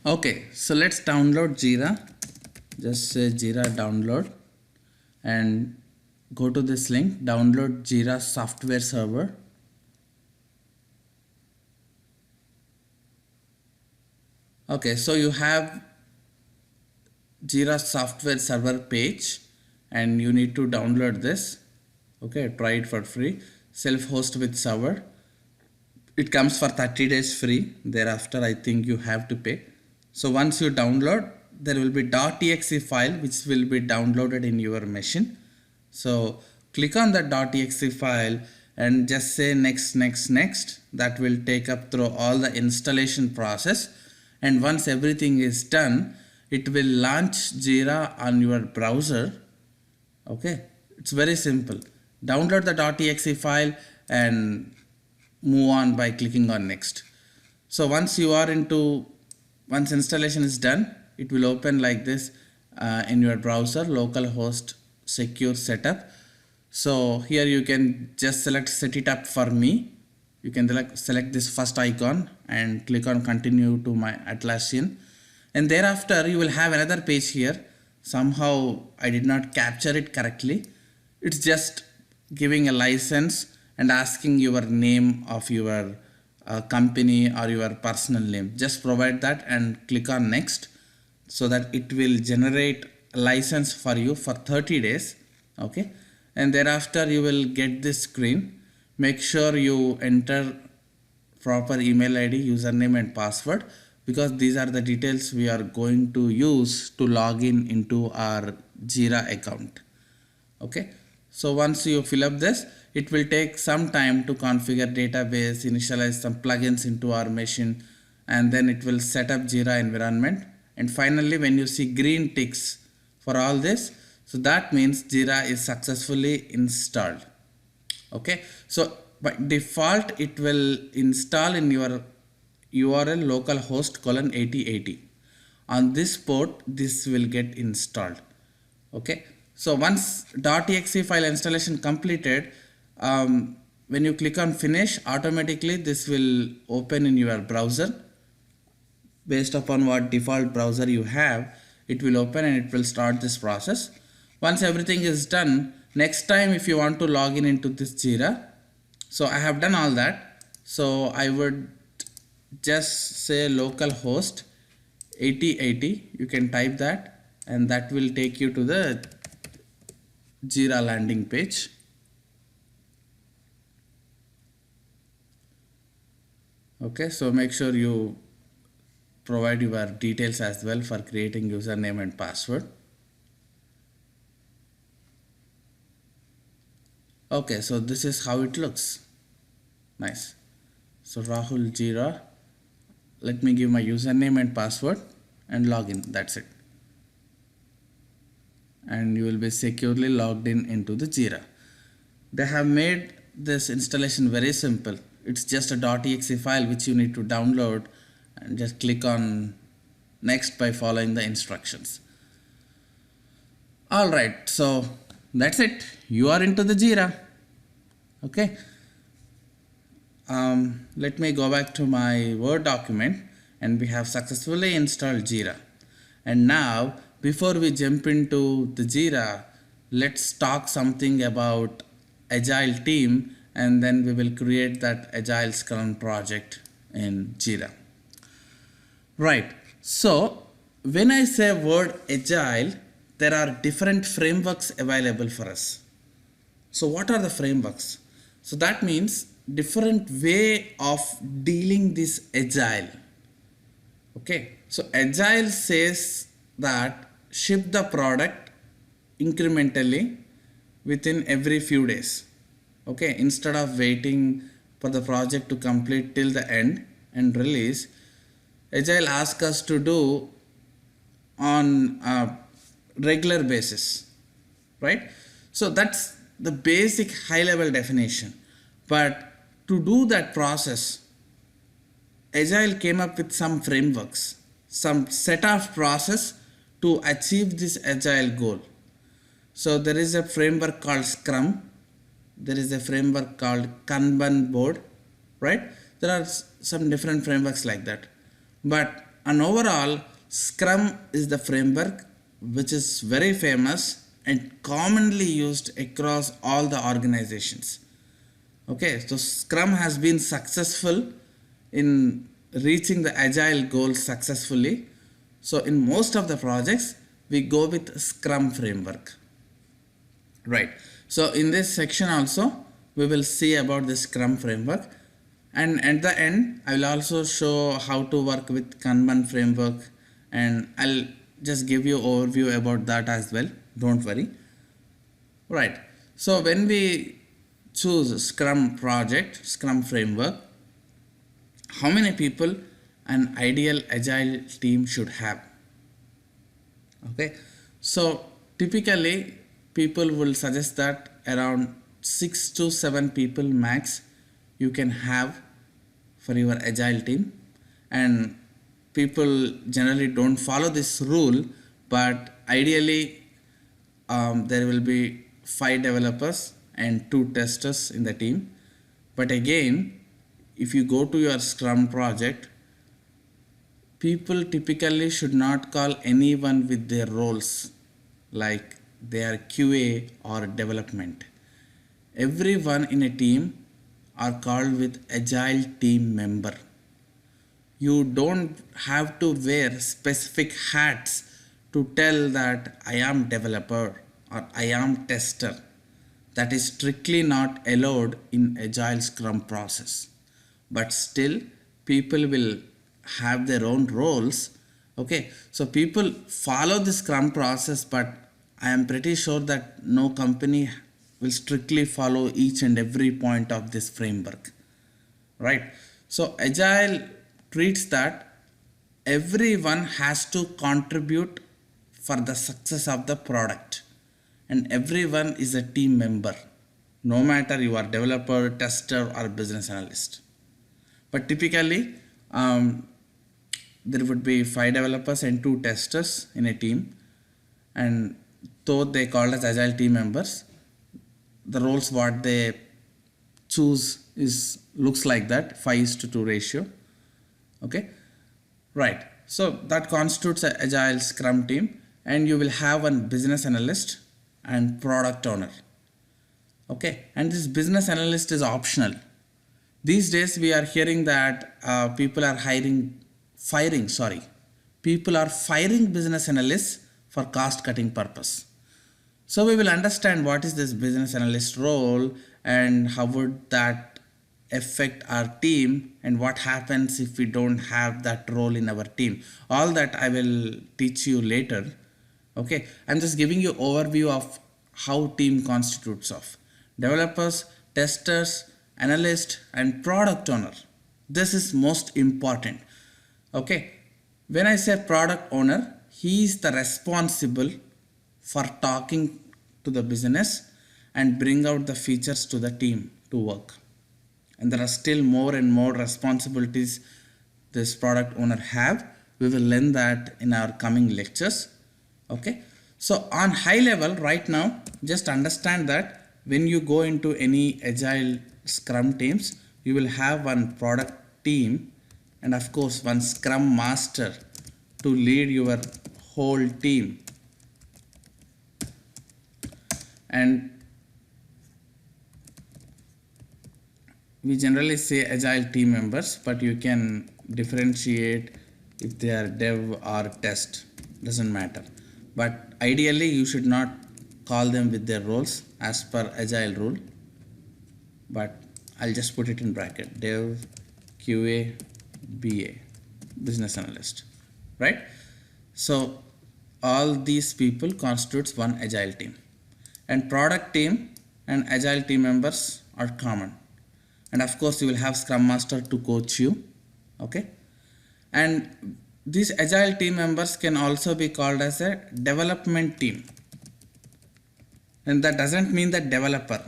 Okay, so let's download Jira. Just say Jira download and go to this link, download Jira software server. Okay, so you have Jira software server page and you need to download this. Okay, try it for free. Self-host with server. It comes for 30 days free. Thereafter, I think you have to pay. So once you download, there will be .exe file which will be downloaded in your machine. So click on that .exe file and just say next, next, next. That will take up through all the installation process. And once everything is done, it will launch Jira on your browser. Okay, it's very simple. Download the .exe file and move on by clicking on next. So once installation is done, it will open like this in your browser, localhost secure setup. So here you can just select set it up for me. You can select this first icon and click on continue to my Atlassian, and thereafter you will have another page here. Somehow I did not capture it correctly. It's just giving a license and asking your name of your company or your personal name. Just provide that and click on next, so that it will generate a license for you for 30 days. Okay, and thereafter you will get this screen. Make sure you enter proper email ID, username and password, because these are the details we are going to use to log in into our Jira account. Okay, so once you fill up this, it will take some time to configure database, initialize some plugins into our machine, and then it will set up Jira environment. And finally, when you see green ticks for all this, so that means Jira is successfully installed. Okay, so by default it will install in your URL localhost colon 8080. On this port, this will get installed. Okay, so once .exe file installation completed, when you click on finish, automatically this will open in your browser. Based upon what default browser you have, it will open and it will start this process. Once everything is done, next time if you want to log in into this Jira, so I have done all that. So I would just say localhost 8080. You can type that and that will take you to the Jira landing page. Okay, so make sure you provide your details as well for creating username and password. Okay, so this is how it looks. Nice. So Rahul Jira. Let me give my username and password and log in. That's it. And you will be securely logged in into the Jira. They have made this installation very simple. It's just a .exe file which you need to download and just click on next by following the instructions. All right, so that's it. You are into the Jira. Okay. Let me go back to my Word document, and we have successfully installed Jira. And now, before we jump into the Jira, let's talk something about Agile team, and then we will create that Agile Scrum project in Jira. Right. So when I say word Agile, there are different frameworks available for us. So what are the frameworks? So that means different way of dealing this Agile. Okay. So Agile says that ship the product incrementally within every few days. Okay. Instead of waiting for the project to complete till the end and release, Agile asks us to do on a regular basis, right? So that's the basic high level definition. But to do that process, Agile came up with some frameworks, some set of process to achieve this Agile goal. So there is a framework called Scrum. There is a framework called Kanban board, right? There are some different frameworks like that. But And overall, Scrum is the framework which is very famous and commonly used across all the organizations. Okay, so Scrum has been successful in reaching the agile goals successfully. So in most of the projects, we go with Scrum framework. Right. So in this section also, we will see about the Scrum framework. And at the end, I will also show how to work with Kanban framework, and I'll just give you overview about that as well. Don't worry. Right. So when we choose Scrum project, Scrum framework, how many people an ideal agile team should have? Okay. So typically people will suggest that around 6 to 7 people max you can have for your agile team, and people generally don't follow this rule, but ideally there will be 5 developers and 2 testers in the team. But again, if you go to your Scrum project, people typically should not call anyone with their roles like they are QA or development. Everyone in a team are called with agile team member. You don't have to wear specific hats to tell that I am developer or I am tester. That is strictly not allowed in agile Scrum process. But still people will have their own roles. Okay, so people follow the Scrum process, but I am pretty sure that no company will strictly follow each and every point of this framework, right? So agile treats that everyone has to contribute for the success of the product, and everyone is a team member, no matter you are developer, tester or business analyst. But typically there would be 5 developers and 2 testers in a team, and though they called as agile team members, the roles what they choose is looks like that 5:2 ratio. Okay, right. So that constitutes an agile Scrum team, and you will have one business analyst and product owner. Okay, and this business analyst is optional. These days we are hearing that people are firing business analysts for cost cutting purpose. So we will understand what is this business analyst role and how would that affect our team, and what happens if we don't have that role in our team. All that I will teach you later. Okay, I'm just giving you overview of how team constitutes of developers, testers, analyst and product owner. This is most important. Okay, when I say product owner, he is the responsible for talking to the business and bring out the features to the team to work. And there are still more and more responsibilities this product owner have. We will learn that in our coming lectures. Okay, so on high level right now, just understand that when you go into any agile Scrum teams, you will have one product team and of course one Scrum master to lead your whole team. And we generally say agile team members, but you can differentiate if they are dev or test, doesn't matter. But ideally you should not call them with their roles as per agile rule, but I'll just put it in bracket: dev, QA, BA, business analyst, right? So all these people constitutes one agile team, and product team and agile team members are common. And of course you will have Scrum master to coach you. Okay, and these agile team members can also be called as a development team, and that doesn't mean the developer,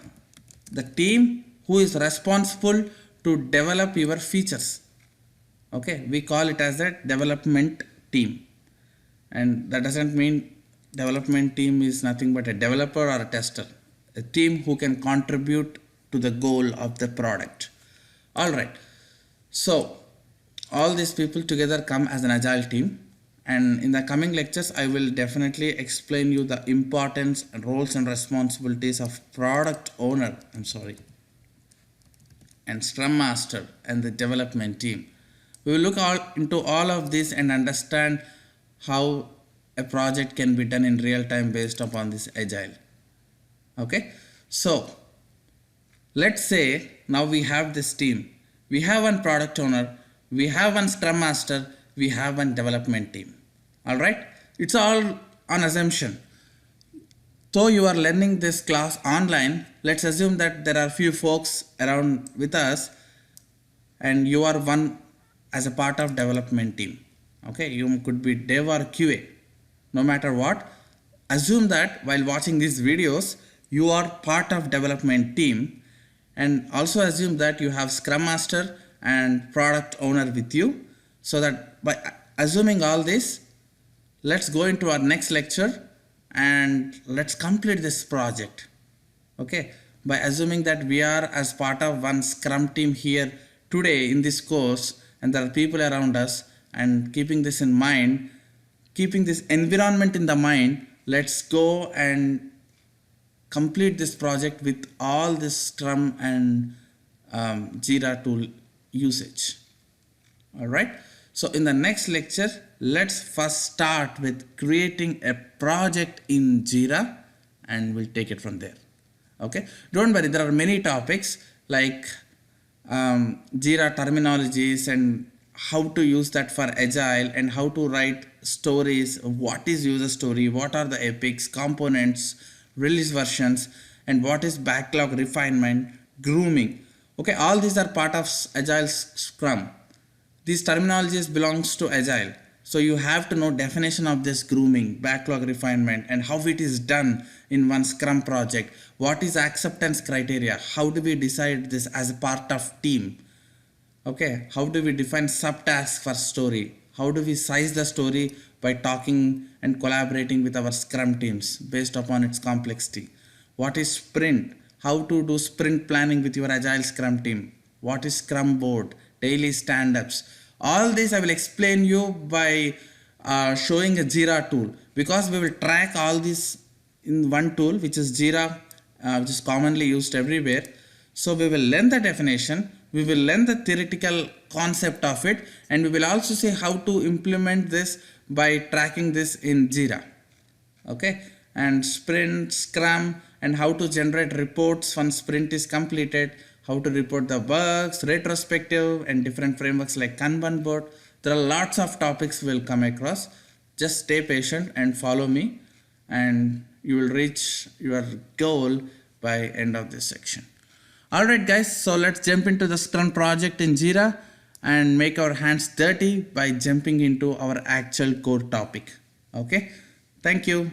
the team who is responsible to develop your features. Okay, we call it as a development team, and that doesn't mean development team is nothing but a developer or a tester, a team who can contribute to the goal of the product. All right, so all these people together come as an agile team, and in the coming lectures I will definitely explain you the importance and roles and responsibilities of product owner, and scrum master and the development team. We will look into all of this and understand how a project can be done in real time based upon this agile. Okay, so let's say now we have this team. We have one product owner, we have one scrum master, we have one development team. Alright, it's all on assumption. Though you are learning this class online, let's assume that there are few folks around with us and you are one as a part of development team. Okay, you could be dev or QA. No matter what, assume that while watching these videos, you are part of development team, and also assume that you have scrum master and product owner with you. So that by assuming all this, let's go into our next lecture and let's complete this project. Okay, by assuming that we are as part of one scrum team here today in this course, and there are people around us, and keeping this in mind, keeping this environment in the mind, let's go and complete this project with all this Scrum and Jira tool usage. Alright, so in the next lecture, let's first start with creating a project in Jira and we'll take it from there. Okay, don't worry, there are many topics like Jira terminologies and how to use that for agile, and how to write stories, what is user story, what are the epics, components, release versions, and what is backlog refinement, grooming. Okay, all these are part of agile scrum. These terminologies belongs to agile, so you have to know definition of this grooming, backlog refinement, and how it is done in one scrum project. What is acceptance criteria, how do we decide this as a part of team. Okay, how do we define subtasks for story, how do we size the story by talking and collaborating with our scrum teams based upon its complexity. What is sprint, how to do sprint planning with your agile scrum team, what is scrum board, daily stand-ups. All this I will explain you by showing a Jira tool, because we will track all this in one tool, which is Jira, which is commonly used everywhere. So we will learn the definition, we will learn the theoretical concept of it, and we will also see how to implement this by tracking this in Jira. Okay, and sprint, scrum, and how to generate reports when sprint is completed, how to report the bugs, retrospective, and different frameworks like Kanban board. There are lots of topics we'll come across. Just stay patient and follow me, and you will reach your goal by end of this section. Alright guys, so let's jump into the Scrum project in Jira and make our hands dirty by jumping into our actual core topic. Okay, thank you.